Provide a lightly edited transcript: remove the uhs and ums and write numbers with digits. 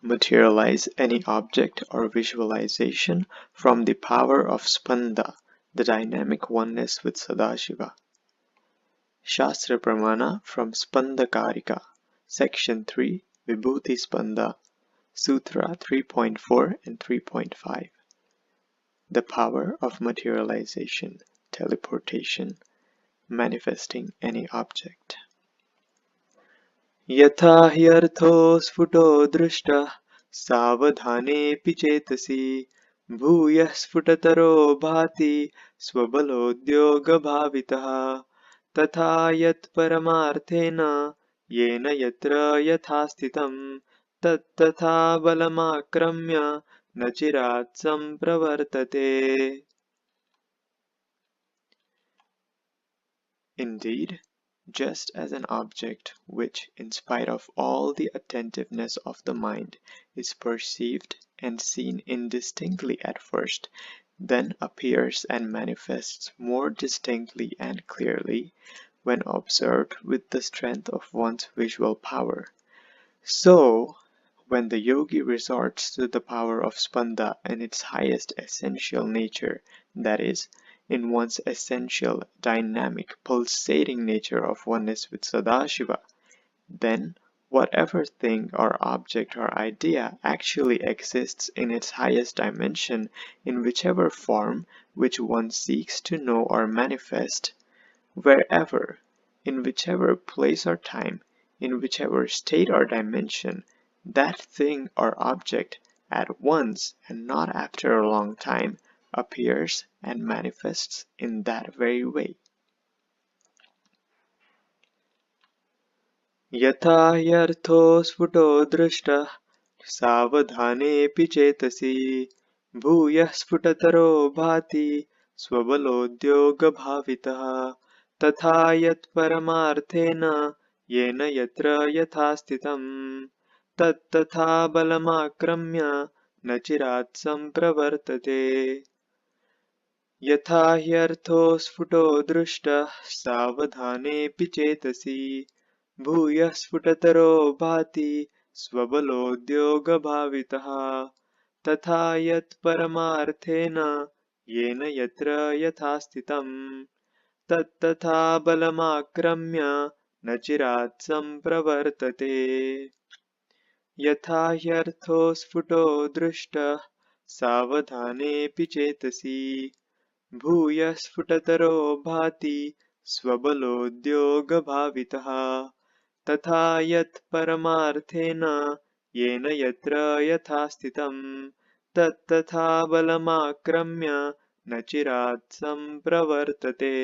materialize any object or visualization from the power of Spanda, the dynamic oneness with Sadashiva. Shastra Pramana from Spandakarika, Section 3, Vibhuti Spanda, Sutra 3.4 and 3.5. The power of materialization, teleportation, manifesting any object. यथा ह्यर्थो स्फुटो दृष्टः सावधानेऽपि चेतसि भूयः स्फुटतरो भाति स्वबलोद्योगभावितः तथा यत्परमार्थेन येन यत्र यथा स्थितं तत्तथा बलमाक्रम्य न चिरात् सम्प्रवर्तते. Indeed, just as an object which, in spite of all the attentiveness of the mind, is perceived and seen indistinctly at first, then appears and manifests more distinctly and clearly when observed with the strength of one's visual power. So, when the yogi resorts to the power of Spanda in its highest essential nature, that is, in one's essential, dynamic, pulsating nature of oneness with Sadashiva, then whatever thing or object or idea actually exists in its highest dimension, in whichever form which one seeks to know or manifest, wherever, in whichever place or time, in whichever state or dimension, that thing or object at once and not after a long time appears and manifests in that very way. यथा ह्यर्थो स्फुटो दृष्टः सावधानेऽपि चेतसि भूयः स्फुटतरो भाति स्वबलोद्योगभावितः तथा यत्परमार्थेन येन यत्र यथा स्थितं तत्तथा बलमाक्रम्य न चिरात् सम्प्रवर्तते. यथा ह्यर्थो स्फुटो दृष्टः सावधानेऽपि चेतसि भूयः स्फुटतरो भाति स्वबलोद्योगभावितः तथा यत्परमार्थेन येन यत्र यथा स्थितं तत्तथा बलमाक्रम्य न चिरात् सम्प्रवर्तते. यथा ह्यर्थो स्फुटो दृष्टः सावधानेऽपि चेतसि भूयः स्फुटतरो भाति स्वबलोद्योगभावितः तथा यत्परमार्थेन येन यत्र यथा स्थितं तत्तथा बलमाक्रम्य न चिरात् सम्प्रवर्तते.